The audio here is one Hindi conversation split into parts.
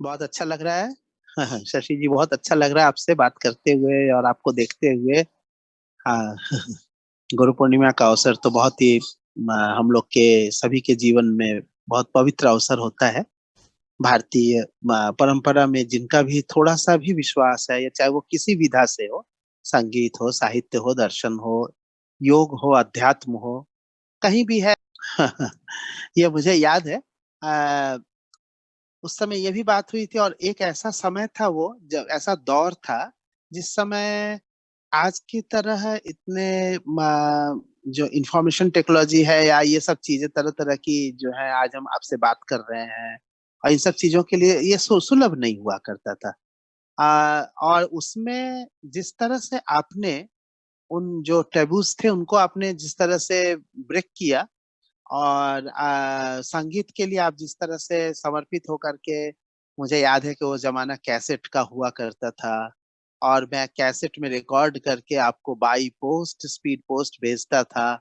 बहुत अच्छा लग रहा है। हाँ, शशि जी, बहुत अच्छा लग रहा है आपसे बात करते हुए और आपको देखते हुए। हाँ। गुरु पूर्णिमा का अवसर तो बहुत ही हम लोग के सभी के जीवन में बहुत पवित्र अवसर होता है। भारतीय परंपरा में जिनका भी थोड़ा सा भी विश्वास है, या चाहे वो किसी विधा से हो, संगीत हो, साहित्य हो, दर्शन हो, योग हो, अध्यात्म हो, कहीं भी है। ये मुझे याद है। उस समय ये भी बात हुई थी, और एक ऐसा समय था, वो जब ऐसा दौर था जिस समय आज की तरह इतने जो इंफॉर्मेशन टेक्नोलॉजी है या ये सब चीजें तरह तरह की जो है आज हम आपसे बात कर रहे हैं, और इन सब चीजों के लिए ये सुलभ नहीं हुआ करता था। और उसमें जिस तरह से आपने उन जो टेबूज थे उनको आपने जिस तरह से ब्रेक किया, और संगीत के लिए आप जिस तरह से समर्पित होकर के, मुझे याद है कि वो जमाना कैसेट का हुआ करता था, और मैं कैसेट में रिकॉर्ड करके आपको बाई पोस्ट, स्पीड पोस्ट भेजता था।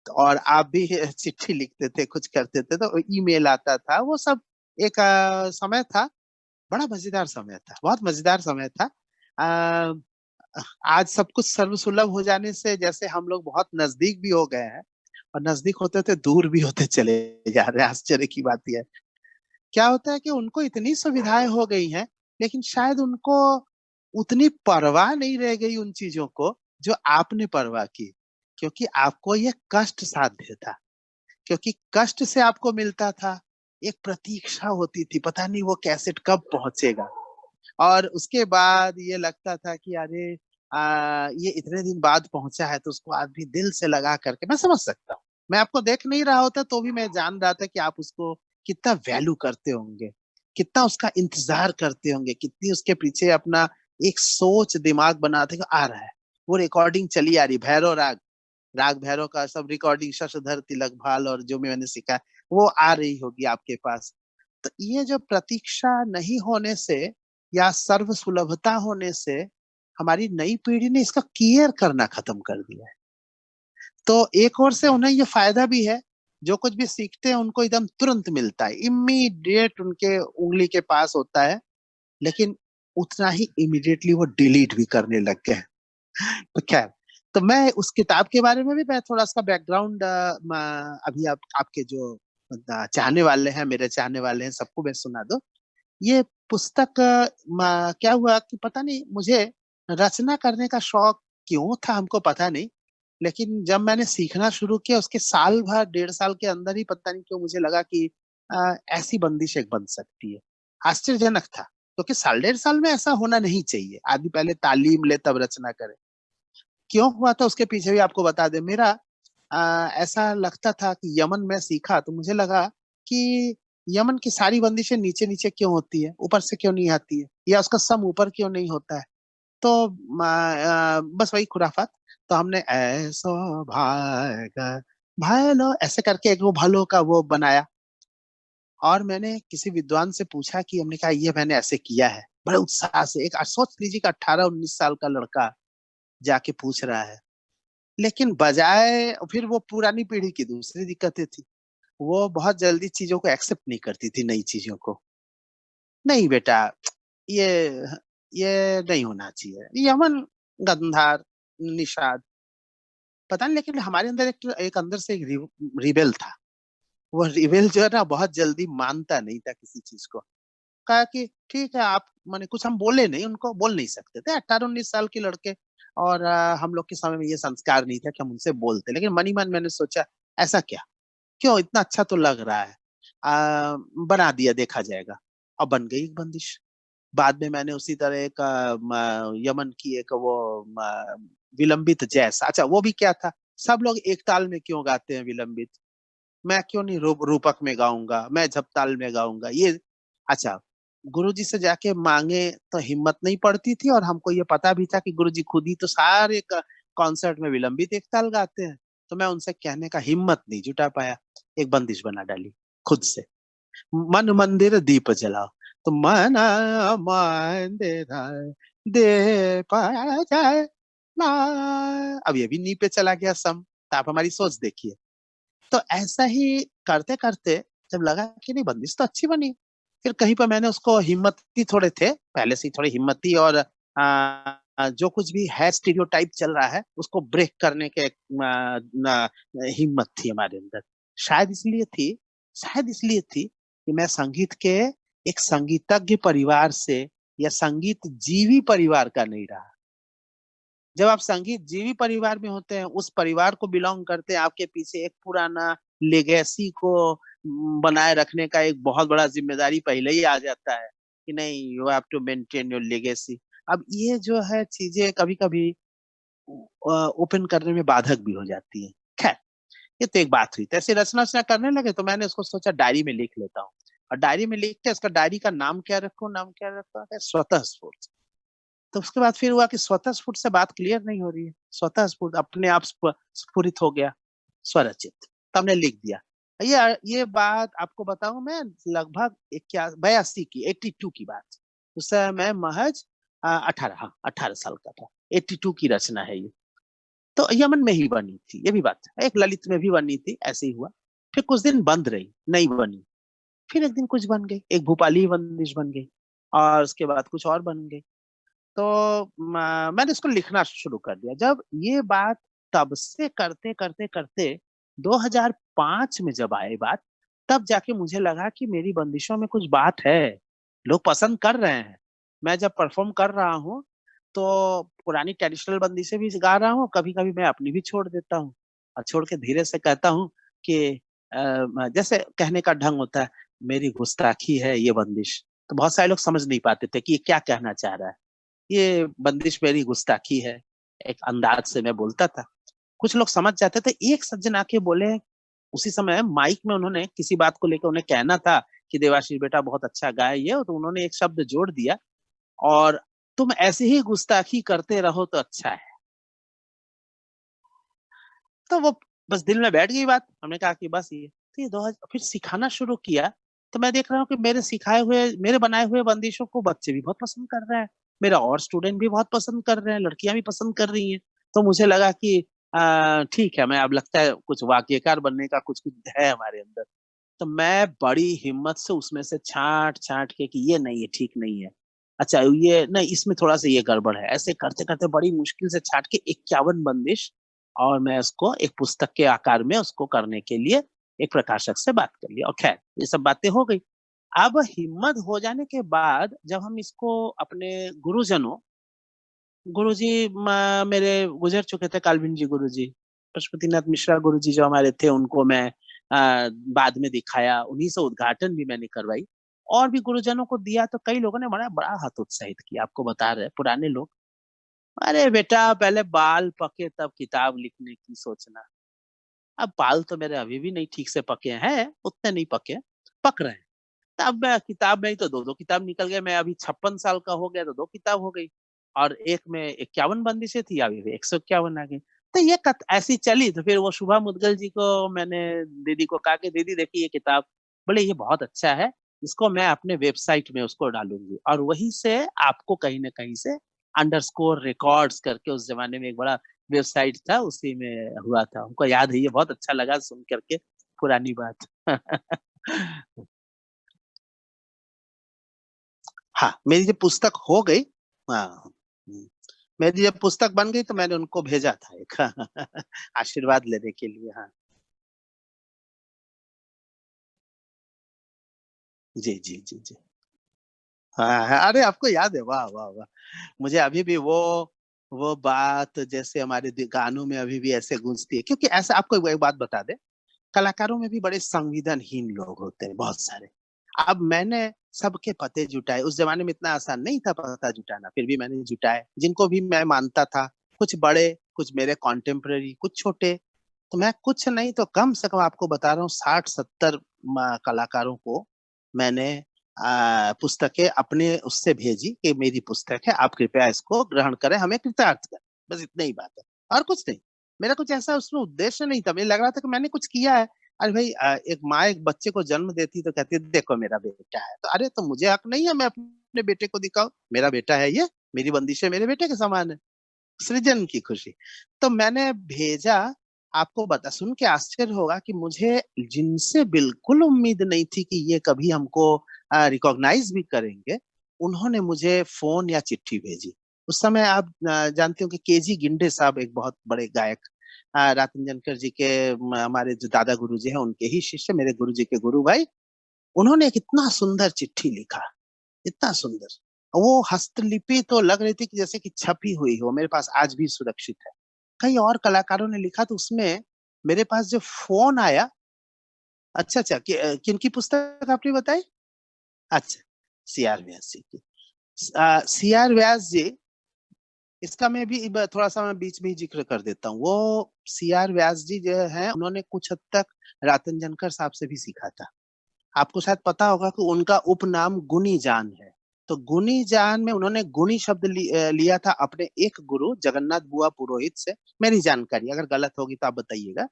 और आप भी चिट्ठी लिखते थे, कुछ करते थे तो ईमेल आता था। वो सब एक समय था, बड़ा मजेदार समय था, बहुत मजेदार समय था। अ, आज सब कुछ सर्वसुलभ हो जाने से जैसे हम लोग बहुत नजदीक भी हो गए हैं, और नजदीक होते होते दूर भी होते चले जा रहे हैं। आश्चर्य की बात यह है, क्या होता है कि उनको इतनी सुविधाएं हो गई हैं, लेकिन शायद उनको उतनी परवाह नहीं रह गई उन चीजों को जो आपने परवाह की। क्योंकि आपको ये कष्ट साध्य था, क्योंकि कष्ट से आपको मिलता था। एक प्रतीक्षा होती थी, पता नहीं वो कैसेट कब पहुंचेगा। और उसके बाद ये लगता था कि अरे, ये इतने दिन बाद पहुंचा है तो उसको आदमी दिल से लगा करके, मैं समझ सकता हूँ। मैं आपको देख नहीं रहा होता तो भी मैं जान रहा था कि आप उसको कितना वैल्यू करते होंगे, कितना उसका इंतजार करते होंगे, कितनी उसके पीछे अपना एक सोच दिमाग बनाते कि आ रहा है। वो रिकॉर्डिंग चली आ रही, भैरव राग, राग भैरव का सब रिकॉर्डिंग, शशधर तिलक भाल, और जो मैंने सीखा है, वो आ रही होगी आपके पास। तो ये जो प्रतीक्षा नहीं होने से या सर्व सुलभता होने से हमारी नई पीढ़ी ने इसका केयर करना खत्म कर दिया है। तो एक ओर से उन्हें ये फायदा भी है, जो कुछ भी सीखते हैं उनको एकदम तुरंत मिलता है, इमीडिएट उनके उंगली के पास होता है। लेकिन उतना ही इमीडिएटली वो डिलीट भी करने लग गए हैं। तो खैर, तो मैं उस किताब के बारे में भी मैं थोड़ा सा बैकग्राउंड अभी आप आपके जो चाहने वाले हैं, मेरे चाहने वाले हैं, सबको मैं सुना दो। ये पुस्तक क्या हुआ कि पता नहीं मुझे रचना करने का शौक क्यों था, हमको पता नहीं। लेकिन जब मैंने सीखना शुरू किया, उसके साल भर, 1.5 साल के अंदर ही पता नहीं क्यों मुझे लगा कि ऐसी बंदिश एक बन सकती है। आश्चर्यजनक था, क्योंकि साल 1.5 साल में ऐसा होना नहीं चाहिए। आदमी पहले तालीम ले तब रचना करे। क्यों हुआ था उसके पीछे भी आपको बता दे। मेरा ऐसा लगता था कि यमन में सीखा तो मुझे लगा कि यमन की सारी बंदिशें नीचे नीचे क्यों होती है, ऊपर से क्यों नहीं आती है, या उसका सम ऊपर क्यों नहीं होता है। तो बस वही खुराफात। तो हमने ऐसो भाग भालो ऐसे करके एक वो भालो का वो बनाया। और मैंने किसी विद्वान से पूछा, कि हमने कहा ये मैंने ऐसे किया है, बड़े उत्साह से। एक सोच लीजिए कि 18-19 साल का लड़का जाके पूछ रहा है। लेकिन बजाय, फिर वो पुरानी पीढ़ी की दूसरी दिक्कतें थी, वो बहुत जल्दी चीजों को एक्सेप्ट नहीं करती थी, नई चीजों को। नहीं बेटा, ये ये नहीं होना चाहिए, यमन, गंधार, निषाद, पता नहीं। लेकिन हमारे अंदर एक अंदर से एक रिबेल था। वो रिबेल जो है ना, बहुत जल्दी मानता नहीं था किसी चीज को। कहा कि ठीक है, आप माने कुछ हम बोले नहीं, उनको बोल नहीं सकते थे, 18-19 साल के लड़के। और हम लोग के समय में ये संस्कार नहीं था कि हम उनसे बोलते। लेकिन मनी मन मैंने सोचा, ऐसा क्या, क्यों, इतना अच्छा तो लग रहा है, बना दिया, देखा जाएगा। और बन गई एक बंदिश। बाद में मैंने उसी तरह एक यमन की एक वो विलंबित जैस, अच्छा वो भी क्या था। सब लोग एक ताल में क्यों गाते हैं विलंबित, मैं क्यों नहीं रूपक में गाऊंगा, मैं झपताल में गाऊंगा ये। अच्छा, गुरुजी से जाके मांगे तो हिम्मत नहीं पड़ती थी, और हमको ये पता भी था कि गुरुजी खुद ही तो सारे कॉन्सर्ट में विलंबित एक ताल गाते हैं। तो मैं उनसे कहने का हिम्मत नहीं जुटा पाया। एक बंदिश बना डाली खुद से, मन मंदिर दीप जलाओ। तो मन मंदिर दीप जलाओ, अब ये भी नी पे चला गया सम। तो आप हमारी सोच देखिए। तो ऐसा ही करते करते जब लगा कि नहीं, बंदिश तो अच्छी बनी, फिर कहीं पर मैंने उसको, हिम्मती थोड़े थे पहले से ही, थोड़ी हिम्मती, और जो कुछ भी है स्टीरियोटाइप चल रहा है उसको ब्रेक करने के हिम्मत थी हमारे अंदर। शायद इसलिए थी, शायद इसलिए थी कि मैं संगीत के एक संगीतज्ञ परिवार से या संगीत जीवी परिवार का नहीं रहा। जब आप संगीत जीवी परिवार में होते हैं, उस परिवार को बिलोंग करते हैं, आपके पीछे एक पुराना लेगेसी को बनाए रखने का एक बहुत बड़ा जिम्मेदारी पहले ही आ जाता है कि नहीं, you have to maintain your legacy. अब ये जो है चीजें कभी कभी ओपन करने में बाधक भी हो जाती है। खैर, ये तो एक बात हुई। तो ऐसे रचना रचना करने लगे तो मैंने उसको सोचा डायरी में लिख लेता हूँ। और डायरी में लिख के, उसका डायरी का नाम क्या रखूं, नाम क्या रखा है, स्वतः स्फूर्त। तो उसके बाद फिर हुआ कि स्वतः स्फूर्त से बात क्लियर नहीं हो रही है, स्वतः स्फूर्त अपने आप स्फुरित हो गया, स्वरचित। तो हमने लिख दिया। ये बात आपको बताऊं मैं, लगभग 82 की, 82 की बात। उस समय मैं महज 18, हाँ 18 साल का था। 82 की रचना है ये। तो यमन में ही बनी थी, ये भी बात है। एक ललित में भी बनी थी, ऐसे ही हुआ। फिर कुछ दिन बंद रही, नहीं बनी। फिर एक दिन कुछ बन गई, एक भूपाली बंदिश बन गई, और उसके बाद कुछ और बन गई। तो मैंने इसको लिखना शुरू कर दिया। जब ये बात, तब से करते करते करते 2005 में जब आए बात, तब जाके मुझे लगा कि मेरी बंदिशों में कुछ बात है, लोग पसंद कर रहे हैं। मैं जब परफॉर्म कर रहा हूँ तो पुरानी ट्रेडिशनल बंदिशें भी गा रहा हूँ, कभी कभी मैं अपनी भी छोड़ देता हूँ, और छोड़ के धीरे से कहता हूँ कि जैसे कहने का ढंग होता है, मेरी गुस्ताखी है ये बंदिश। तो बहुत सारे लोग समझ नहीं पाते थे कि ये क्या कहना चाह रहा है। ये बंदिश मेरी गुस्ताखी है, एक अंदाज से मैं बोलता था। कुछ लोग समझ जाते थे। एक सज्जन आके बोले उसी समय माइक में, उन्होंने किसी बात को लेकर उन्हें कहना था कि देवाशीष बेटा बहुत अच्छा गाया ये, तो उन्होंने एक शब्द जोड़ दिया, और तुम ऐसे ही गुस्ताखी करते रहो तो अच्छा है। तो वो बस दिल में बैठ गई बात। हमने कहा कि बस ये तो, ये 2000 फिर सिखाना शुरू किया। तो मैं देख रहा हूँ कि मेरे सिखाए हुए, मेरे बनाए हुए बंदिशों को बच्चे भी बहुत पसंद कर रहे हैं, मेरा और स्टूडेंट भी बहुत पसंद कर रहे हैं, लड़कियां भी पसंद कर रही हैं। तो मुझे लगा कि ठीक है, मैं अब लगता है कुछ वाक्यकार बनने का कुछ कुछ है हमारे अंदर। तो मैं बड़ी हिम्मत से उसमें से छांट छांट के कि ये नहीं, ये ठीक नहीं है, अच्छा ये नहीं, इसमें थोड़ा सा ये गड़बड़ है, ऐसे करते करते बड़ी मुश्किल से छांट के 51 बंदिश, और मैं उसको एक पुस्तक के आकार में उसको करने के लिए एक प्रकाशक से बात कर लिया। और खैर, ये सब बातें हो गई। अब हिम्मत हो जाने के बाद जब हम इसको अपने गुरुजनों, गुरुजी मेरे गुजर चुके थे, कालभिन जी गुरुजी, पशुपतिनाथ मिश्रा गुरुजी जो हमारे थे, उनको मैं बाद में दिखाया, उन्हीं से उद्घाटन भी मैंने करवाई। और भी गुरुजनों को दिया, तो कई लोगों ने बड़ा बड़ा हतोत्साहित किया। आपको बता रहे पुराने लोग, अरे बेटा पहले बाल पके तब किताब लिखने की सोचना। अब बाल तो मेरे अभी भी नहीं ठीक से पके हैं, उतने नहीं पके, पक रहे हैं। तब मैं किताब में ही तो दो दो किताब निकल गए। मैं अभी 56 साल का हो गया तो दो किताब हो गई, और एक में 51 बंदिशें थी, अभी 151 आ गई। तो ये ऐसी चली। तो फिर वो शुभा मुदगल जी को मैंने, दीदी को कहा कि दीदी देखिए ये किताब, बोले ये बहुत अच्छा है, इसको मैं अपने वेबसाइट में उसको डालूंगी। और वहीं से आपको कहीं ना कहीं से अंडरस्कोर रिकॉर्ड्स करके, उस जमाने में एक बड़ा वेबसाइट था, उसी में हुआ था। हमको याद है, ये बहुत अच्छा लगा सुन करके, पुरानी बात। हाँ, मेरी जब पुस्तक हो गई, हाँ, मेरी जब पुस्तक बन गई तो मैंने उनको भेजा था एक आशीर्वाद लेने के लिए। हाँ, जी जी जी जी। हाँ हाँ, अरे आपको याद है, वाह वाह वाह। मुझे अभी भी वो बात जैसे हमारे गानों में अभी भी ऐसे गूंजती है। क्योंकि ऐसा, आपको एक बात बता दे, कलाकारों में भी बड़े संवेदनहीन लोग होते हैं बहुत सारे। अब मैंने सबके पते जुटाए, उस जमाने में इतना आसान नहीं था पता जुटाना, फिर भी मैंने जुटाए, जिनको भी मैं मानता था। कुछ बड़े, कुछ मेरे कॉन्टेम्पररी, कुछ छोटे। तो मैं कुछ नहीं तो कम से कम आपको बता रहा हूँ, 60-70 कलाकारों को मैंने पुस्तकें अपने उससे भेजी कि मेरी पुस्तक है, आप कृपया इसको ग्रहण करें, हमें कृतार्थ करें। बस इतना ही बात है, और कुछ नहीं। मेरा कुछ ऐसा उसमें उद्देश्य नहीं था। मुझे लग रहा था कि मैंने कुछ किया है। अरे भाई, एक माँ एक बच्चे को जन्म देती तो कहती है देखो मेरा बेटा है, तो अरे तो मुझे हक नहीं है मैं अपने बेटे को दिखाऊं, मेरा बेटा है ये, मेरी बंदिशें मेरे बेटे के समान है, सृजन की खुशी। तो मैंने भेजा। आपको बता सुन के आश्चर्य होगा कि मुझे जिनसे बिल्कुल उम्मीद नहीं थी कि ये कभी हमको रिकॉग्नाइज भी करेंगे, उन्होंने मुझे फोन या चिट्ठी भेजी। उस समय आप जानते हो कि केजी गिंडे साहब एक बहुत बड़े गायक, रातन जनकर जी के हमारे जो दादा गुरु जी हैं उनके ही शिष्य, मेरे गुरु जी के गुरु भाई, उन्होंने एक इतना सुंदर चिट्ठी लिखा, इतना सुंदर। वो हस्तलिपि तो लग रही थी कि जैसे कि छपी हुई हो, मेरे पास आज भी सुरक्षित है। कई और कलाकारों ने लिखा, तो उसमें मेरे पास जो फोन आया। अच्छा अच्छा, किनकी पुस्तक आपने बताई? अच्छा, सी आर व्यास जी की। सी आर व्यास जी, इसका मैं भी थोड़ा सा मैं बीच में ही जिक्र कर देता हूँ। वो सी आर व्यास जी जो है, उन्होंने कुछ हद तक रातन जनकर साहब से भी सीखा था। आपको शायद पता होगा कि उनका उपनाम गुनी जान है। तो गुनी जान में उन्होंने गुनी शब्द लिया था अपने एक गुरु जगन्नाथ बुआ पुरोहित से। मेरी जानकारी अगर गलत होगी तो आप बताइएगा।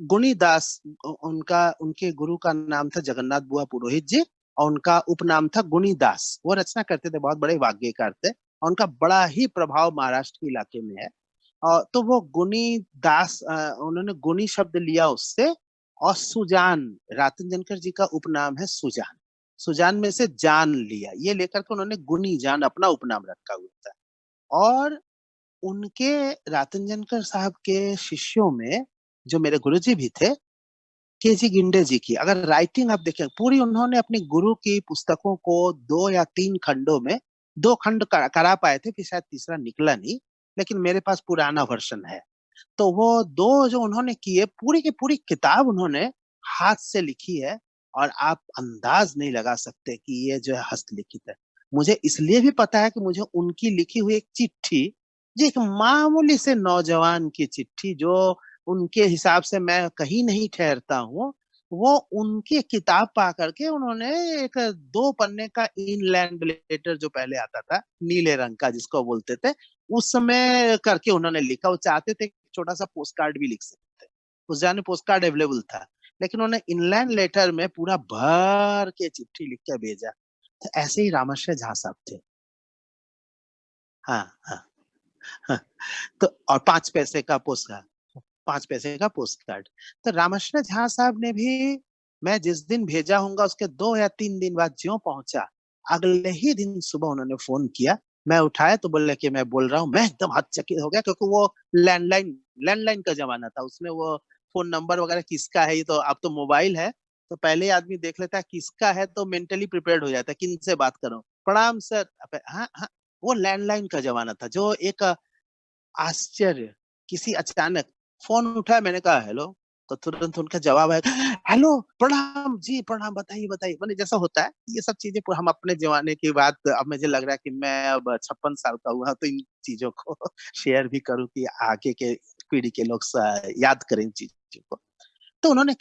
गुनी दास, उनका उनके गुरु का नाम था जगन्नाथ बुआ पुरोहित जी, और उनका उपनाम था गुनी दास। वो रचना करते थे, बहुत बड़े वाग्यकार थे, और उनका बड़ा ही प्रभाव महाराष्ट्र के इलाके में है। तो वो गुनी दास, उन्होंने गुनी शब्द लिया उससे। और सुजान, रातन जनकर जी का उपनाम है सुजान। सुजान में से जान लिया, ये लेकर के उन्होंने गुनी जान अपना उपनाम रखा हुआ था। और उनके, रातन जनकर साहब के शिष्यों में जो मेरे गुरुजी भी थे, केजी गिंडे जी की अगर राइटिंग आप देखें पूरी, उन्होंने अपने गुरु की पुस्तकों को 2 या 3 खंडों में, 2 खंड करा पाए थे, फिर शायद तीसरा निकला नहीं, लेकिन मेरे पास पुराना वर्षन है। तो वो दो जो उन्होंने किए, पूरी की पूरी किताब उन्होंने हाथ से लिखी है। और आप अंदाज नहीं लगा सकते कि ये जो है हस्तलिखित है। मुझे इसलिए भी पता है कि मुझे उनकी लिखी हुई एक चिट्ठी, जो एक मामूली से नौजवान की चिट्ठी, जो उनके हिसाब से मैं कहीं नहीं ठहरता हूँ, वो उनकी किताब पा करके उन्होंने एक 2 पन्ने का इनलैंड लेटर जो पहले आता था नीले रंग का जिसको बोलते थे, उस समय करके उन्होंने लिखा। वो चाहते थे छोटा सा पोस्ट कार्ड भी लिख सकते थे, उस जमाने पोस्ट कार्ड अवेलेबल था, लेकिन उन्होंने इनलैंड लेटर में पूरा भर के चिट्ठी लिख के भेजा। तो ऐसे ही रामश्री झा साहब थे। हाँ हाँ हाँ। तो और 5 पैसे का पोस्ट कार्ड, 5 पैसे का पोस्ट कार्ड। तो रामश्री झा साहब ने भी, मैं जिस दिन भेजा होऊंगा उसके 2 या 3 दिन बाद ज्यो पहुंचा, अगले ही दिन सुबह उन्होंने फोन किया। मैं उठाया तो बोले कि मैं बोल रहा हूँ। मैं एकदम हतचकित हो गया, क्योंकि वो लैंडलाइन लैंडलाइन का जमाना था, उसमें वो फोन नंबर वगैरह किसका है, ये तो अब तो मोबाइल है, तो पहले आदमी देख लेता है किसका है, तो मेंटली प्रिपेयर्ड हो जाता है किन से बात करूं। प्रणाम सर। हाँ हाँ। वो लैंडलाइन का जमाना था, जो एक आश्चर्य, किसी अचानक फोन उठाया, मैंने कहा हेलो, तो तुरंत उनका जवाब है हेलो प्रणाम जी, प्रणाम, बताइए बताइए, मैंने जैसा होता है ये सब चीजें हम अपने जमाने की बात, अब मुझे लग रहा है कि मैं अब 56 साल का हुआ, तो इन चीजों को शेयर भी करूं कि आगे के पीढ़ी के लोग याद करें इन चीजों को। तो उन्होंने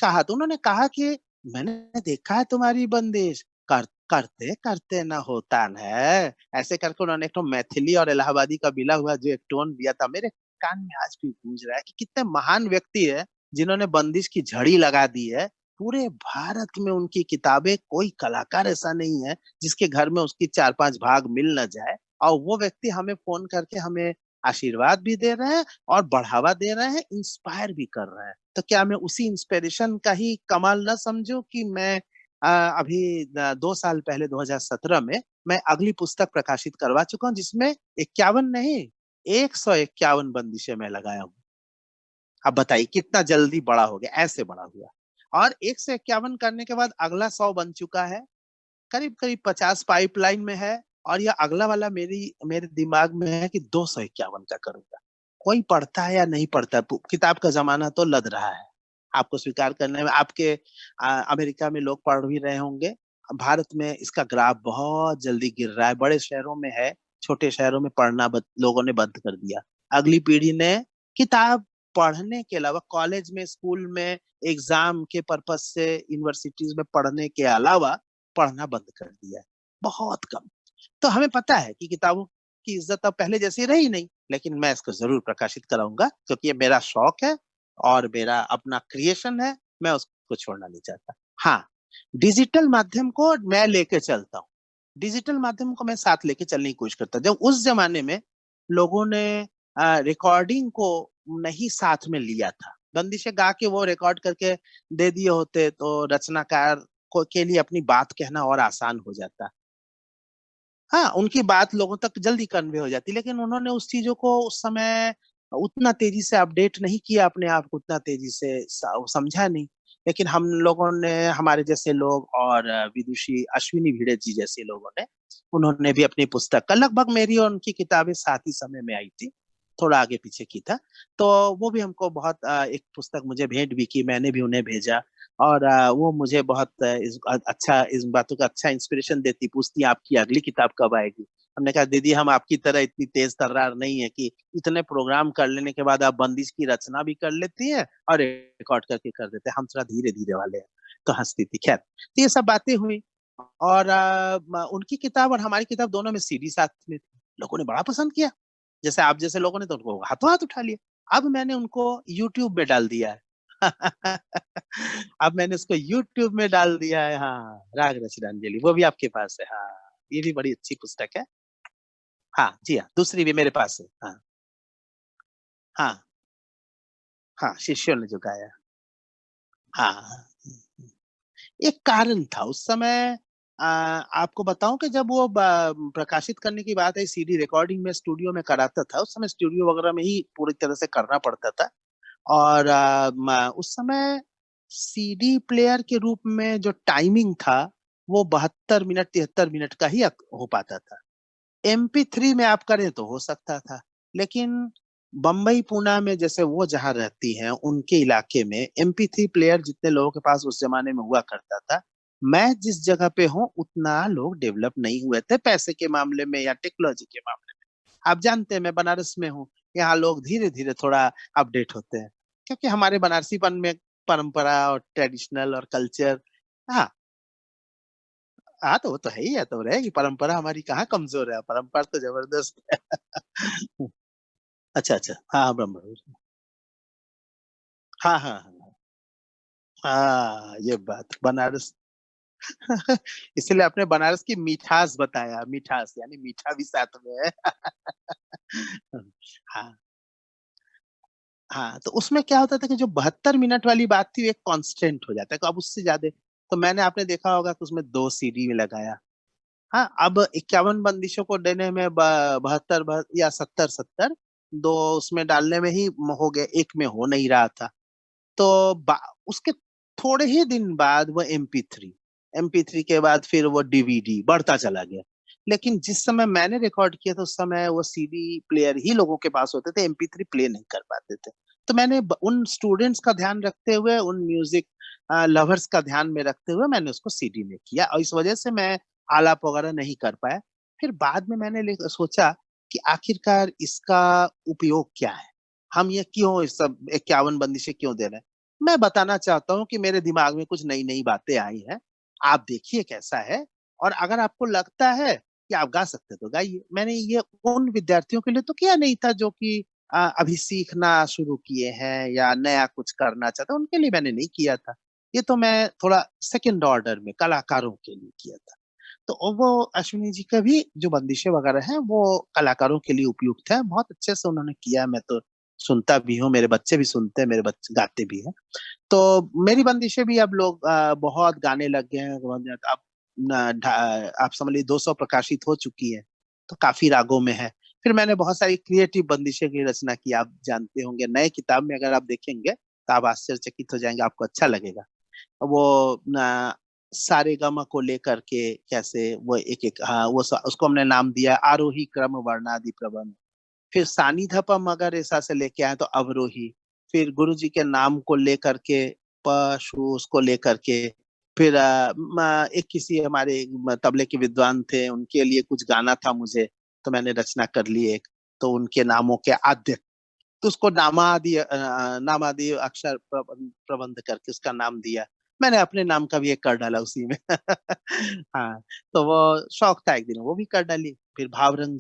कहा कि मैंने देखा है तुम्हारी बंदिश, करते करते ना होता है, ऐसे करके उन्होंने एक तो मैथिली और इलाहाबादी का मिला हुआ जो एक टोन दिया था, मेरे कान में आज भी गूंज रहा है कि कितने महान व्यक्ति है जिन्होंने बंदिश की झड़ी लगा दी है। पूरे भारत में उनकी किताबें, कोई कलाकार ऐसा नहीं है जिसके घर में उसकी 4-5 भाग मिल न जाए। और वो व्यक्ति हमें फोन करके हमें आशीर्वाद भी दे रहे हैं, और बढ़ावा दे रहे हैं, इंस्पायर भी कर रहे हैं। तो क्या मैं उसी इंस्पिरेशन का ही कमाल ना समझूं कि मैं अभी 2 साल पहले 2017 में मैं अगली पुस्तक प्रकाशित करवा चुका हूँ, जिसमें 51 नहीं, 151 बंदिशें मैं लगाया हूँ। अब बताइए कितना जल्दी बड़ा हो गया, ऐसे बड़ा हुआ। और 151 करने के बाद अगला 100 बन चुका है, करीब करीब 50 पाइपलाइन में है। और यह अगला वाला मेरे दिमाग में है कि 251 का करूंगा। कोई पढ़ता है या नहीं पढ़ता, किताब का जमाना तो लद रहा है, आपको स्वीकार करने में। आपके अमेरिका में लोग पढ़ भी रहे होंगे, भारत में इसका ग्राफ बहुत जल्दी गिर रहा है। बड़े शहरों में है, छोटे शहरों में पढ़ना लोगों ने बंद कर दिया। अगली पीढ़ी ने किताब पढ़ने के अलावा, कॉलेज में, स्कूल में, एग्जाम के पर्पज से यूनिवर्सिटीज में पढ़ने के अलावा पढ़ना बंद कर दिया है, बहुत कम। तो हमें पता है कि किताबों की इज्जत अब पहले जैसी रही नहीं, लेकिन मैं इसको जरूर प्रकाशित कराऊंगा, क्योंकि ये मेरा शौक है और मेरा अपना क्रिएशन है, मैं उसको छोड़ना नहीं चाहता। हाँ, डिजिटल माध्यम को मैं लेके चलता हूँ, डिजिटल माध्यम को मैं साथ लेके चलने की कोशिश करता हूँ। जब उस जमाने में लोगों ने रिकॉर्डिंग को नहीं साथ में लिया था। बंदिशें गा के वो रिकॉर्ड करके दे दिए होते तो रचनाकार को के लिए अपनी बात कहना और आसान हो जाता। हाँ, उनकी बात लोगों तक जल्दी कन्वे हो जाती, लेकिन उन्होंने उस चीजों को उस समय उतना तेजी से अपडेट नहीं किया अपने आप को, उतना तेजी से समझा नहीं। लेकिन हम लोगों ने, हमारे जैसे लोग और विदुषी अश्विनी भिड़े जी जैसे लोगों ने, उन्होंने भी अपनी पुस्तक का, लगभग मेरी और उनकी किताबें साथ ही समय में आई थी, थोड़ा आगे पीछे की था, तो वो भी हमको बहुत एक पुस्तक मुझे भेंट भी की, मैंने भी उन्हें भेजा। और वो मुझे बहुत अच्छा, इस बातों का अच्छा इंस्पिरेशन देती, पूछती आपकी अगली किताब कब आएगी। हमने कहा दीदी हम आपकी तरह इतनी तेज तर्रार नहीं है कि इतने प्रोग्राम कर लेने के बाद आप बंदिश की रचना भी कर लेती हैं और रिकॉर्ड करके कर देते हैं, हम थोड़ा धीरे धीरे वाले हैं। तो हंसती थी। खैर, तो ये सब बातें हुई। और उनकी किताब और हमारी किताब दोनों में सीडी साथ में थी, लोगों ने बड़ा पसंद किया। जैसे आप जैसे लोगों ने तो उनको हाथों हाथ उठा लिया। अब मैंने उनको यूट्यूब में डाल दिया है। अब मैंने उसको यूट्यूब में डाल दिया है। हाँ, राग रचनांजलि वो भी आपके पास है। हाँ, ये भी बड़ी अच्छी पुस्तक है। हाँ जी, हाँ, दूसरी भी मेरे पास है। हाँ। हाँ। हाँ, शिष्यों ने जो गाया। हाँ, एक कारण था उस समय। आपको बताऊं कि जब वो प्रकाशित करने की बात है, सीडी रिकॉर्डिंग में स्टूडियो में कराता था, उस समय स्टूडियो वगैरह में ही पूरी तरह से करना पड़ता था। और उस समय सीडी प्लेयर के रूप में जो टाइमिंग था वो 72 मिनट 73 मिनट का ही हो पाता था। MP3 में आप करें तो हो सकता था, लेकिन बम्बई पुणे में जैसे वो जहाँ रहती हैं उनके इलाके में MP3 प्लेयर जितने लोगों के पास उस जमाने में हुआ करता था, मैं जिस जगह पे हूँ उतना लोग डेवलप नहीं हुए थे पैसे के मामले में या टेक्नोलॉजी के मामले में। आप जानते हैं मैं बनारस में हूँ, यहाँ लोग धीरे धीरे थोड़ा अपडेट होते हैं, क्योंकि हमारे बनारसीपन में परंपरा और ट्रेडिशनल और कल्चर। हाँ। हाँ, तो वो तो है ही है, तो रहेगी परंपरा, हमारी कहाँ कमजोर है, परंपरा तो जबरदस्त है। अच्छा अच्छा, हाँ हाँ, ब्रह्म। हाँ हाँ हाँ हाँ, ये बात बनारस। इसलिए आपने बनारस की मिठास बताया, मिठास यानी मीठा भी साथ में है। हाँ। हाँ, तो उसमें क्या होता था कि जो 72 मिनट वाली बात थी वो एक कांस्टेंट हो जाता है, तो अब उससे ज्यादा, तो मैंने, आपने देखा होगा कि उसमें 2 CD में लगाया। हाँ, अब 51 बंदिशों को देने में 72 या 70 70, दो उसमें डालने में ही हो गया, एक में हो नहीं रहा था। तो उसके थोड़े ही दिन बाद वो MP3 के बाद फिर वो DVD बढ़ता चला गया। लेकिन जिस समय मैंने रिकॉर्ड किया था उस समय वो CD प्लेयर ही लोगों के पास होते थे, MP3 प्ले नहीं कर पाते थे। तो मैंने उन स्टूडेंट्स का ध्यान रखते हुए, उन म्यूजिक लवर्स का ध्यान में रखते हुए मैंने उसको CD में किया, और इस वजह से मैं आलाप वगैरह नहीं कर पाया। फिर बाद में मैंने सोचा कि आखिरकार इसका उपयोग क्या है, हम ये क्यों इस सब 51 बंदिशें क्यों दे रहे हैं। मैं बताना चाहता हूँ कि मेरे दिमाग में कुछ नई नई बातें आई हैं, आप देखिए कैसा है, और अगर आपको लगता है कि आप गा सकते हैं तो गाइए। मैंने ये उन विद्यार्थियों के लिए तो किया नहीं था जो कि अभी सीखना शुरू किए हैं या नया कुछ करना चाहते हैं, उनके लिए मैंने नहीं किया था। ये तो मैं थोड़ा सेकंड ऑर्डर में कलाकारों के लिए किया था। तो वो अश्विनी जी का भी जो बंदिशें वगैरह हैं वो कलाकारों के लिए उपयुक्त है, बहुत अच्छे से उन्होंने किया। मैं तो सुनता भी हूँ, मेरे बच्चे भी सुनते हैं, मेरे बच्चे गाते भी हैं। तो मेरी बंदिशें भी अब लोग बहुत गाने लग गए हैं। अब आप समझ लीजिए 200 प्रकाशित हो चुकी है, तो काफी रागों में है। फिर मैंने बहुत सारी क्रिएटिव बंदिशें की रचना की, आप जानते होंगे, नए किताब में अगर आप देखेंगे तो आप आश्चर्यचकित हो जाएंगे, आपको अच्छा लगेगा। वो सारे गम को लेकर के कैसे वो एक एक, हाँ, उसको हमने नाम दिया आरोही क्रम वर्णादि प्रबंध। फिर सानी धपम मगर ऐसा से लेके आए तो अवरोही। फिर गुरु जी के नाम को लेकर के पशु उसको लेकर के। फिर एक किसी हमारे तबले के विद्वान थे, उनके लिए कुछ गाना था मुझे, तो मैंने रचना कर ली एक। तो उनके नामों के आद्य, तो उसको नामादि अक्षर प्रबंध करके उसका नाम दिया। मैंने अपने नाम का भी एक कर डाला उसी में। हाँ, तो वो शौक था, एक दिन वो भी कर डाली। फिर भावरंग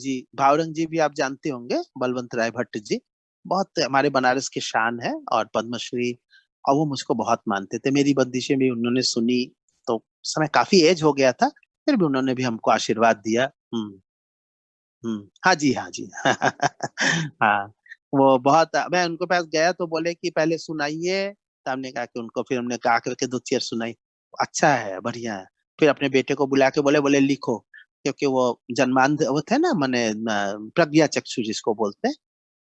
जी भी आप जानते होंगे, बलवंत राय भट्ट जी, बहुत हमारे बनारस की शान है और पद्मश्री। और वो मुझको बहुत मानते थे, मेरी बंदिशें भी उन्होंने सुनी। तो उस समय काफी एज हो गया था, फिर भी उन्होंने भी हमको आशीर्वाद दिया। हाँ जी, हाँ जी। हाँ। वो बहुत, मैं उनके पास गया तो बोले कि पहले सुनाइए। तो हमने कहा कि उनको, फिर हमने गा करके दो चेयर सुनाई। अच्छा है, बढ़िया है। फिर अपने बेटे को बुला के बोले बोले लिखो, क्योंकि वो जन्मांध वो थे ना, माने प्रज्ञा चक्षु जिसको बोलते हैं।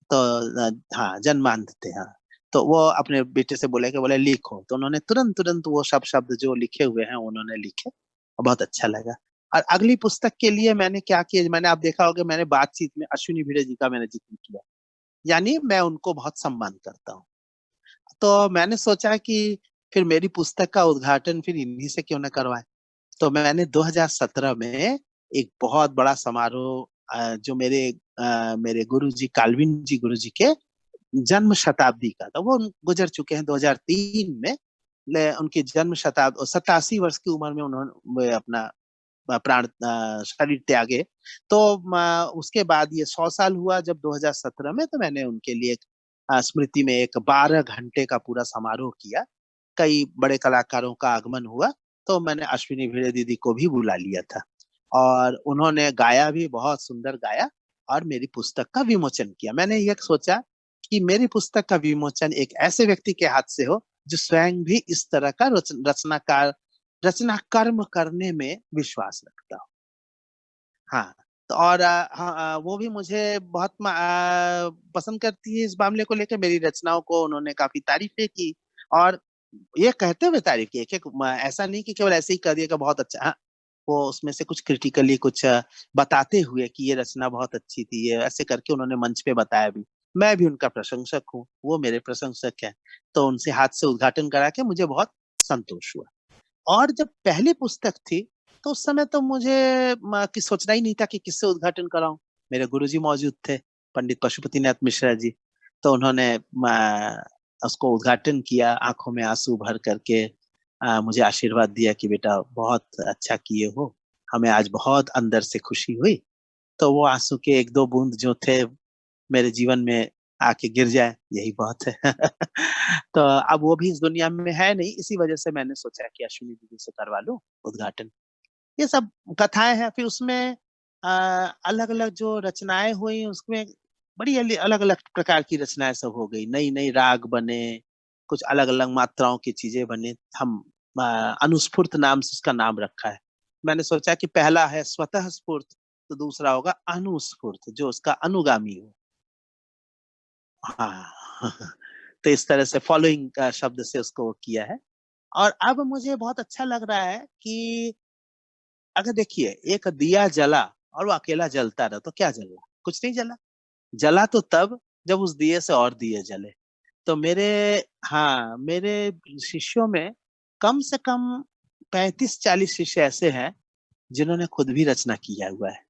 तो हाँ, जन्मांध थे, हाँ। तो वो अपने बेटे से बोले कि बोले लिखो, तो उन्होंने तुरंत तुरंत वो सब शब्द जो लिखे हुए हैं उन्होंने लिखे, और बहुत अच्छा लगा। और अगली पुस्तक के लिए मैंने क्या किया, मैंने, आप देखा होगा, मैंने बातचीत में अश्विनी भिड़े जी का मैंने जिक्र किया। यानी मैं उनको बहुत सम्मान करता हूँ। तो मैंने सोचा कि फिर मेरी पुस्तक का उद्घाटन फिर इन्हीं से क्यों न करवाएं। तो मैंने 2017 में एक बहुत बड़ा समारोह, जो मेरे गुरु जी, काल्विन जी गुरु जी के जन्म शताब्दी का था, वो गुजर चुके हैं 2003 में। उनकी जन्म शताब्दी, 87 वर्ष की उम्र में उन्होंने अपना प्राण शरीर त्यागे। तो उसके बाद ये 100 साल हुआ जब 2017 में, तो मैंने उनके लिए स्मृति में एक 12 घंटे का पूरा समारोह किया। कई बड़े कलाकारों का आगमन हुआ। तो मैंने अश्विनी भिड़े दीदी को भी बुला लिया था, और उन्होंने गाया भी, बहुत सुंदर गाया। और मेरी पुस्तक का विमोचन किया। मैंने ये सोचा कि मेरी पुस्तक का विमोचन एक ऐसे व्यक्ति के हाथ से हो जो स्वयं भी इस तरह का रचना कर्म करने में विश्वास रखता हो। हाँ। तो और हाँ, वो भी मुझे बहुत पसंद करती है। इस मामले को लेकर मेरी रचनाओं को उन्होंने काफी तारीफें की। और ये कहते हुए तारीफ की, एक ऐसा नहीं कि केवल ऐसे ही कर दिया कि बहुत अच्छा। हाँ, वो उसमें से कुछ क्रिटिकली कुछ बताते हुए कि ये रचना बहुत अच्छी थी, ये ऐसे करके उन्होंने मंच पे बताया भी। मैं भी उनका प्रशंसक हूँ, वो मेरे प्रशंसक हैं। तो उनसे हाथ से उद्घाटन करा के मुझे बहुत संतोष हुआ। और जब पहली पुस्तक थी, तो उस समय तो मुझे कि सोचना ही नहीं था कि किससे उद्घाटन कराऊं। मेरे गुरुजी मौजूद थे, पंडित पशुपतिनाथ मिश्रा जी। तो उन्होंने उसको उद्घाटन किया, आंखों में आंसू भर करके मुझे आशीर्वाद दिया कि बेटा बहुत अच्छा किए हो, हमें आज बहुत अंदर से खुशी हुई। तो वो आंसू के एक दो बूंद जो थे मेरे जीवन में आके गिर जाए, यही बहुत है। तो अब वो भी इस दुनिया में है नहीं, इसी वजह से मैंने सोचा कि अश्विनी दीदी से करवा लूं उद्घाटन। ये सब कथाएं हैं। फिर उसमें अलग अलग जो रचनाएं हुई, उसमें बड़ी अलग अलग प्रकार की रचनाएं सब हो गई, नई नई राग बने, कुछ अलग अलग मात्राओं की चीजें बने। हम अनुस्फूर्त नाम से उसका नाम रखा है। मैंने सोचा कि पहला है स्वतः स्फूर्त, तो दूसरा होगा अनुस्फूर्त, जो उसका अनुगामी हो। हाँ। तो इस तरह से फॉलोइंग का शब्द से उसको किया है। और अब मुझे बहुत अच्छा लग रहा है कि अगर देखिए, एक दिया जला और वो अकेला जलता रहा तो क्या जला, कुछ नहीं जला। जला तो तब जब उस दिए से और दिए जले। तो मेरे, हाँ, मेरे शिष्यों में कम से कम 35-40 शिष्य ऐसे हैं जिन्होंने खुद भी रचना किया हुआ है।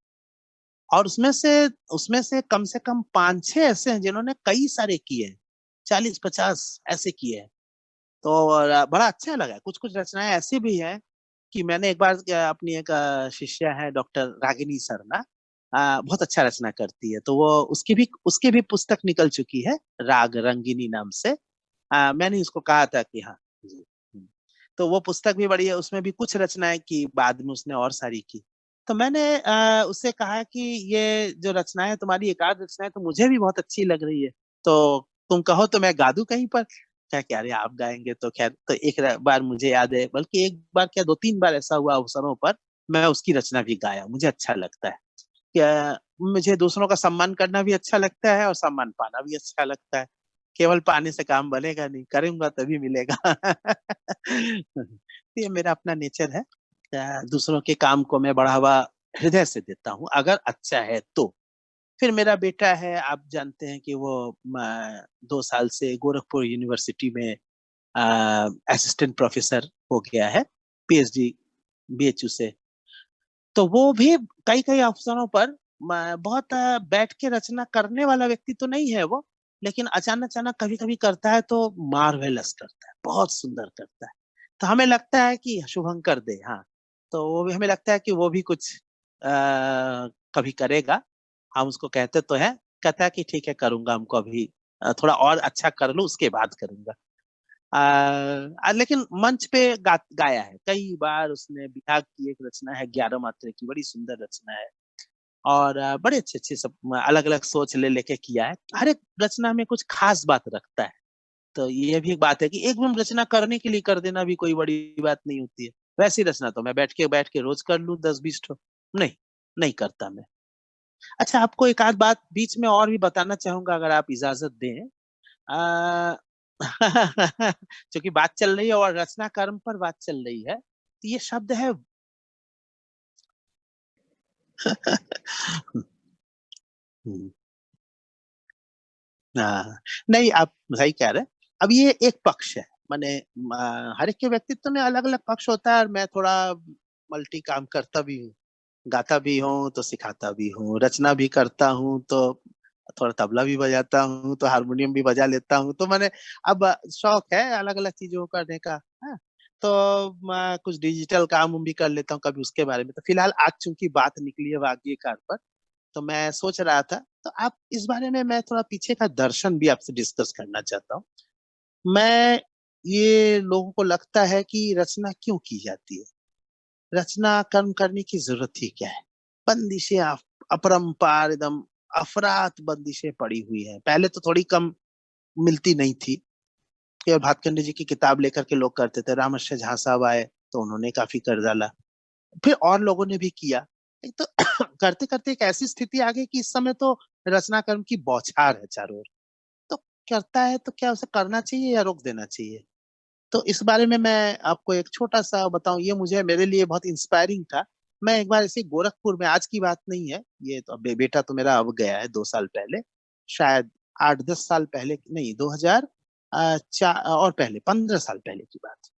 और उसमें से कम 5-6 ऐसे हैं जिन्होंने कई सारे किए हैं, 40-50 ऐसे किए हैं। तो बड़ा अच्छा लगा। कुछ कुछ रचनाएं ऐसी भी हैं कि मैंने एक बार अपनी एक शिष्या है डॉक्टर रागिनी शर्मा, बहुत अच्छा रचना करती है। तो वो उसकी भी पुस्तक निकल चुकी है, राग रंगिनी नाम से। मैंने उसको कहा था कि हाँ जी। तो वो पुस्तक भी बड़ी है, उसमें भी कुछ रचनाएं की, बाद में उसने और सारी की। तो मैंने उससे कहा कि ये जो रचना है तुम्हारी, एक आध रचना है, तो मुझे भी बहुत अच्छी लग रही है। तो तुम कहो तो मैं गा दूं कहीं पर। क्या क्या, अरे आप गाएंगे तो खैर। तो एक बार मुझे याद है, बल्कि एक बार क्या, 2-3 बार ऐसा हुआ अवसरों पर मैं उसकी रचना भी गाया। मुझे अच्छा लगता है क्या, मुझे दूसरों का सम्मान करना भी अच्छा लगता है और सम्मान पाना भी अच्छा लगता है। केवल पाने से काम बनेगा नहीं, करूंगा तभी मिलेगा। ये मेरा अपना नेचर है। दूसरों के काम को मैं बढ़ावा हृदय से देता हूँ, अगर अच्छा है तो। फिर मेरा बेटा है, आप जानते हैं कि वो 2 साल से गोरखपुर यूनिवर्सिटी में असिस्टेंट प्रोफेसर हो गया है, पीएचडी बीएचयू से। तो वो भी कई कई अवसरों पर बहुत बैठ के रचना करने वाला व्यक्ति तो नहीं है वो, लेकिन अचानक अचानक कभी कभी करता है तो मार्वेलस करता है, बहुत सुंदर करता है। तो हमें लगता है कि शुभंकर दे, हाँ। तो वो भी हमें लगता है कि वो भी कुछ कभी करेगा। हम उसको कहते तो है, कहता है कि ठीक है करूंगा, हमको अभी थोड़ा और अच्छा कर लूं उसके बाद करूंगा। लेकिन मंच पे गाया है कई बार उसने। बिहाग की एक रचना है 11 मात्रे की, बड़ी सुंदर रचना है। और बड़े अच्छे अच्छे सब अलग अलग सोच ले लेके किया है। हर एक रचना में कुछ खास बात रखता है। तो ये भी एक बात है कि एक भी रचना करने के लिए कर देना भी कोई बड़ी बात नहीं होती है। वैसी रचना तो मैं बैठ के रोज कर लूं 10-20 ठो, नहीं, नहीं करता मैं। अच्छा, आपको एक आध बात बीच में और भी बताना चाहूंगा अगर आप इजाजत दें। आ, क्योंकि बात चल रही है और रचना कर्म पर बात चल रही है, तो ये शब्द है। हाँ, नहीं आप सही कह रहे हैं। अब ये एक पक्ष है, माने हर एक के व्यक्तित्व में अलग अलग पक्ष होता है, और मैं थोड़ा मल्टी काम करता भी हूँ। गाता भी हूँ तो सिखाता भी हूँ, रचना भी करता हूँ, तो थोड़ा तबला भी बजाता हूँ, तो हारमोनियम भी बजा लेता हूँ। तो मैंने अब शौक है अलग अलग चीजों को करने का। हाँ, तो मैं कुछ डिजिटल काम भी कर लेता हूँ कभी, उसके बारे में तो फिलहाल आज चूंकि बात निकली है वाग्यकार पर, तो मैं सोच रहा था, तो आप इस बारे में मैं थोड़ा पीछे का दर्शन भी आपसे डिस्कस करना चाहता हूँ। मैं ये लोगों को लगता है कि रचना क्यों की जाती है, रचना कर्म करने की जरूरत ही क्या है। बंदिशें अपरंपार एकदम अफरात बंदिशें पड़ी हुई है, पहले तो थोड़ी कम मिलती नहीं थी। केवल भातखंडे जी की किताब लेकर के लोग करते थे, रामश्य झा साहब आए तो उन्होंने काफी कर डाला, फिर और लोगों ने भी किया। एक तो करते करते एक ऐसी स्थिति आ गई कि इस समय तो रचना कर्म की बौछार है चारों ओर। तो करता है तो क्या उसे करना चाहिए या रोक देना चाहिए। तो इस बारे में मैं आपको एक छोटा सा बताऊं, ये मुझे मेरे लिए बहुत इंस्पायरिंग था। मैं एक बार ऐसे गोरखपुर में, आज की बात नहीं है ये, तो बेटा तो मेरा अब गया है 2 साल पहले, शायद 8-10 साल पहले नहीं, 2000 चार और पहले 15 साल पहले की बात।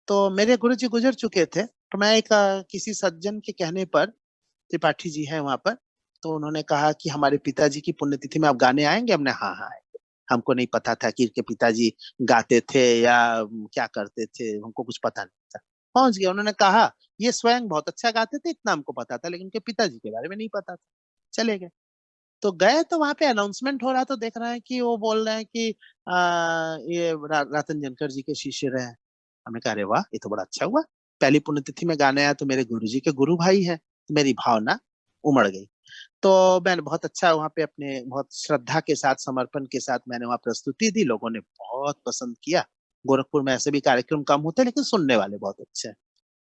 तो मेरे गुरु जी गुजर चुके थे, तो मैं एक किसी सज्जन के कहने पर, त्रिपाठी जी हैं वहां पर, तो उन्होंने कहा कि हमारे पिताजी की पुण्यतिथि में आप गाने आएंगे। हमने हाँ हाँ आएंगे। हमको नहीं पता था कि इनके पिताजी गाते थे या क्या करते थे, हमको कुछ पता नहीं था। पहुंच गया, उन्होंने कहा ये स्वयं बहुत अच्छा गाते थे, इतना हमको पता था, लेकिन उनके पिताजी के बारे में नहीं पता था। चले गए। तो गए तो वहां पे अनाउंसमेंट हो रहा, तो देख रहे हैं कि वो बोल रहे हैं कि ये रतन जनकर जी के शिष्य रहे। हमने कहा अरे वाह, ये तो बड़ा अच्छा हुआ, पहली पुण्यतिथि में गाने आया तो मेरे गुरु जी के गुरु भाई है। मेरी भावना उमड़ गई। तो मैंने बहुत अच्छा वहाँ पे अपने बहुत श्रद्धा के साथ, समर्पण के साथ मैंने वहाँ प्रस्तुति दी, लोगों ने बहुत पसंद किया। गोरखपुर में ऐसे भी कार्यक्रम कम होते हैं, लेकिन सुनने वाले बहुत अच्छे हैं।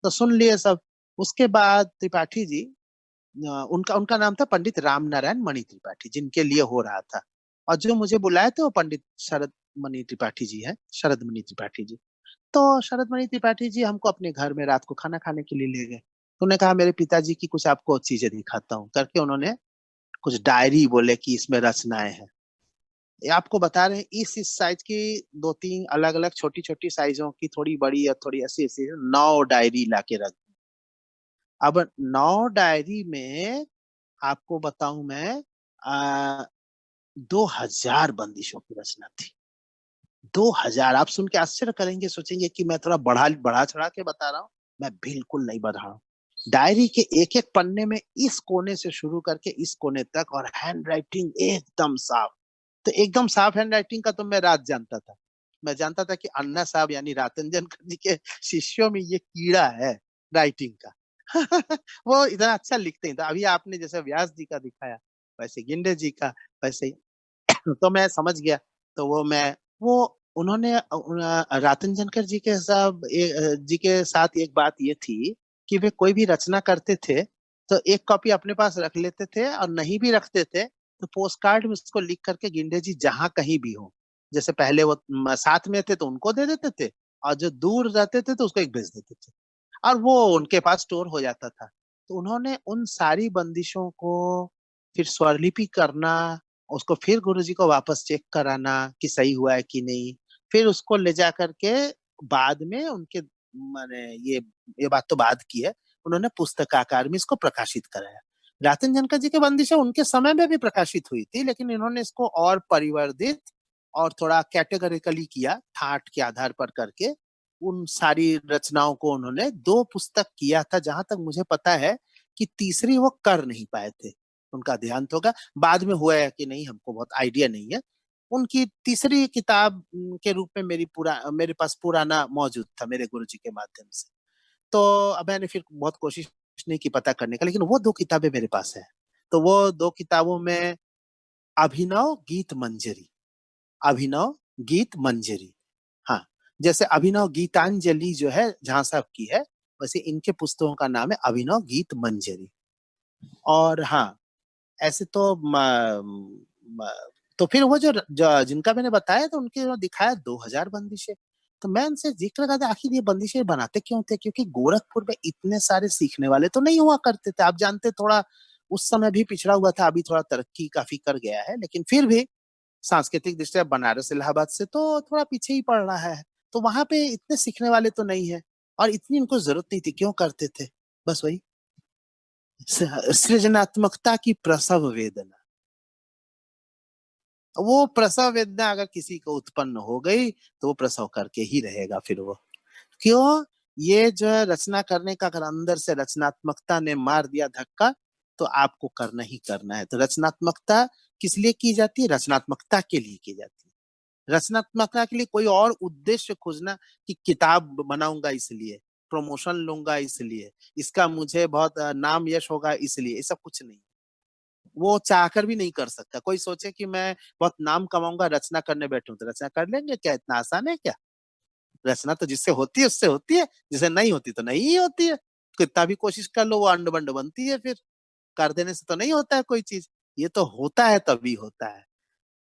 तो सुन लिए सब। उसके बाद त्रिपाठी जी, उनका उनका नाम था पंडित राम नारायण मणि त्रिपाठी, जिनके लिए हो रहा था। और जो मुझे बुलाए थे वो पंडित शरद मणि त्रिपाठी जी है, शरद मणि त्रिपाठी जी। तो शरद मणि त्रिपाठी जी हमको अपने घर में रात को खाना खाने के लिए ले गए। तो उन्होंने कहा मेरे पिताजी की कुछ आपको चीजें दिखाता हूँ करके, उन्होंने कुछ डायरी बोले कि इसमें रचनाएं हैं। ये आपको बता रहे हैं, इस साइज की 2-3 अलग अलग छोटी छोटी साइजों की, थोड़ी बड़ी या थोड़ी ऐसी ऐसी 9 डायरी ला के रख। अब 9 डायरी में आपको बताऊं मैं, 2000 बंदिशों की रचना थी। 2000, आप सुन के आश्चर्य करेंगे, सोचेंगे कि मैं थोड़ा बढ़ा बढ़ा चढ़ा के बता रहा हूँ। मैं बिल्कुल नहीं बढ़ा रहा हूँ। डायरी के एक एक पन्ने में इस कोने से शुरू करके इस कोने तक, और हैंड राइटिंग एकदम साफ। तो एकदम साफ हैंड राइटिंग का तो मैं राज जानता था। मैं जानता था कि अन्ना साहब यानी रातंजन जी के शिष्यों में ये कीड़ा है राइटिंग का। वो इतना अच्छा लिखते हैं। तो अभी आपने जैसे व्यास जी का दिखाया, वैसे गिंडे जी का, वैसे ही तो मैं समझ गया। तो वो उन्होंने रातन जनकर जी के जी के साथ एक बात ये थी कि वे कोई भी रचना करते थे तो एक कॉपी अपने पास रख लेते थे, और नहीं भी रखते थे तो पोस्ट कार्ड में उसको लिख करके गिंडे जी जहां कहीं भी हो, जैसे पहले वो साथ में थे तो उनको दे देते थे, और जो दूर रहते थे तो उसको एक भेज देते थे, और वो उनके पास स्टोर हो जाता था। तो उन्होंने उन सारी बंदिशों को फिर स्वरलिपि करना, उसको फिर गुरुजी को वापस चेक कराना कि सही हुआ है कि नहीं, फिर उसको ले जा करके बाद में उनके, माने ये बात तो बाद की है, उन्होंने पुस्तकाकार में इसको प्रकाशित कराया। रातन जनकर जी की बंदिशें उनके समय में भी प्रकाशित हुई थी, लेकिन इन्होंने इसको और परिवर्धित और थोड़ा कैटेगरिकली किया, ठाट के आधार पर करके उन सारी रचनाओं को उन्होंने 2 पुस्तक किया था। जहां तक मुझे पता है कि तीसरी वो कर नहीं पाए थे, उनका देहांत होगा। बाद में हुआ है कि नहीं हमको बहुत आइडिया नहीं है। उनकी तीसरी किताब के रूप में मेरे पास पुराना मौजूद था मेरे गुरुजी के माध्यम से। तो अब मैंने फिर बहुत कोशिश नहीं की पता करने का, लेकिन वो 2 किताबें मेरे पास है। तो वो दो किताबों में अभिनव गीत मंजरी, अभिनव गीत मंजरी। हाँ, जैसे अभिनव गीतांजलि जो है जहां साहब की है, वैसे इनके पुस्तकों का नाम है अभिनव गीत मंजरी। और हाँ, ऐसे तो म, तो फिर वो जिनका मैंने बताया तो उनके वो दिखाया 2000 बंदिशें। तो मैं उनसे जिक्र करता आखिर ये बंदिशें बनाते क्यों थे, क्योंकि गोरखपुर में इतने सारे सीखने वाले तो नहीं हुआ करते थे। आप जानते, थोड़ा उस समय भी पिछड़ा हुआ था, अभी थोड़ा तरक्की काफी कर गया है, लेकिन फिर भी सांस्कृतिक दृष्टि बनारस इलाहाबाद से तो थोड़ा पीछे ही पड़ रहा है। तो वहां पे इतने सीखने वाले तो नहीं है, और इतनी उनको जरूरत नहीं थी, क्यों करते थे? बस वही सृजनात्मकता की प्रसव वेदना। वो प्रसव वेदना अगर किसी को उत्पन्न हो गई तो वो प्रसव करके ही रहेगा फिर वो। क्यों? ये जो है रचना करने का, अगर अंदर से रचनात्मकता ने मार दिया धक्का, तो आपको करना ही करना है। तो रचनात्मकता किस लिए की जाती है? रचनात्मकता के लिए की जाती है। रचनात्मकता के लिए कोई और उद्देश्य खोजना कि किताब बनाऊंगा इसलिए, प्रमोशन लूंगा इसलिए, इसका मुझे बहुत नाम यश होगा इसलिए, ये सब कुछ नहीं। वो चाहकर भी नहीं कर सकता। कोई सोचे कि मैं बहुत नाम कमाऊंगा रचना करने बैठूं, तो रचना कर लेंगे क्या? इतना आसान है क्या? रचना तो जिससे होती है उससे होती है, जिसे नहीं होती तो नहीं ही होती है। कितना भी कोशिश कर लो वो अंड बंड बनती है फिर। कर देने से तो नहीं होता है कोई चीज, ये तो होता है तभी होता है।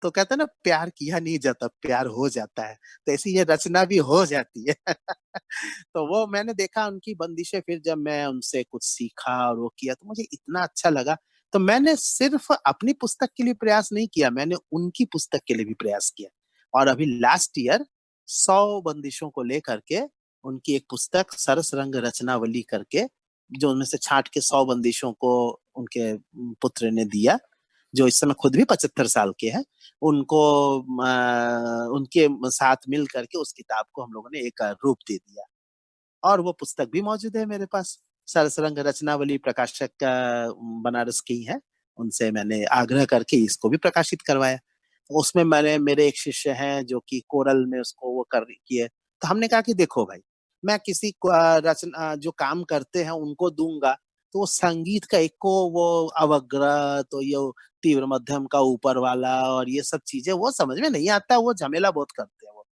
तो कहते हैं ना, प्यार किया नहीं जाता, प्यार हो जाता है। तो ऐसी ये रचना भी हो जाती है। तो वो मैंने देखा उनकी बंदिशें, फिर जब मैं उनसे कुछ सीखा और वो किया तो मुझे इतना अच्छा लगा। तो मैंने सिर्फ अपनी पुस्तक के लिए प्रयास नहीं किया, मैंने उनकी पुस्तक के लिए भी प्रयास किया। और अभी लास्ट ईयर 100 बंदिशों को लेकर के उनकी एक पुस्तक सरस रंग रचनावली करके, जो उनमें से छांट के 100 बंदिशों को उनके पुत्र ने दिया, जो इस समय खुद भी 75 साल के हैं। उनको उनके साथ मिल करके उस किताब को हम लोगों ने एक रूप दे दिया। और वो पुस्तक भी मौजूद है मेरे पास। सरसरंग रचनावली प्रकाशक का बनारस की है, उनसे मैंने आग्रह करके इसको भी प्रकाशित करवाया। उसमें मैंने, मेरे एक शिष्य हैं जो कि कोरल में उसको वो कर की है। तो हमने कहा कि देखो भाई, मैं किसी को रचना जो काम करते हैं उनको दूंगा, तो वो संगीत का एक को वो अवग्रह, तो ये तीव्र मध्यम का ऊपर वाला और ये सब चीजें वो समझ में नहीं आता, वो झमेला बहुत करते हैं वो।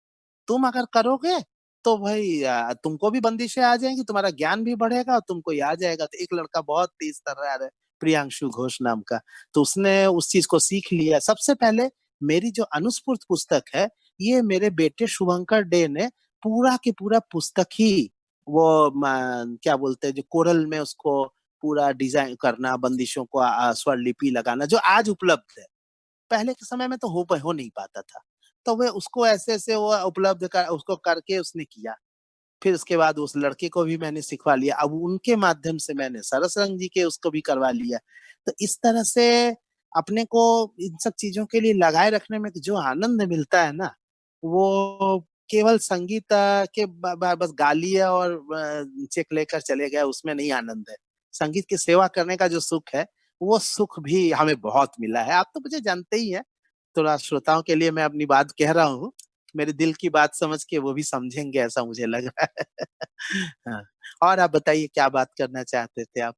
तुम अगर करोगे तो भाई तुमको भी बंदिशें आ जाएंगी, तुम्हारा ज्ञान भी बढ़ेगा और तुमको ये आ जाएगा। तो एक लड़का बहुत तेज तर्रार है, प्रियांशु घोष नाम का, तो उसने उस चीज को सीख लिया। सबसे पहले मेरी जो अनुस्फूर्त पुस्तक है, ये मेरे बेटे शुभंकर डे ने पूरा की पूरा पुस्तक ही, वो क्या बोलते हैं, जो कोरल में उसको पूरा डिजाइन करना, बंदिशों को स्वर लिपि लगाना, जो आज उपलब्ध है, पहले के समय में तो हो नहीं पाता था। तो वे उसको ऐसे ऐसे वो उपलब्ध कर, उसको करके उसने किया। फिर उसके बाद उस लड़के को भी मैंने सिखवा लिया, अब उनके माध्यम से मैंने सरसरंग जी के उसको भी करवा लिया। तो इस तरह से अपने को इन सब चीजों के लिए लगाए रखने में जो आनंद मिलता है ना, वो केवल संगीत के बस गा लिया और चेक लेकर चले गए, उसमें नहीं आनंद है। संगीत की सेवा करने का जो सुख है, वो सुख भी हमें बहुत मिला है। आप तो मुझे जानते ही हैं, थोड़ा श्रोताओं के लिए मैं अपनी बात कह रहा हूँ, मेरे दिल की बात समझ के वो भी समझेंगे ऐसा मुझे लग रहा है। हाँ। और आप बताइए क्या बात करना चाहते थे आप?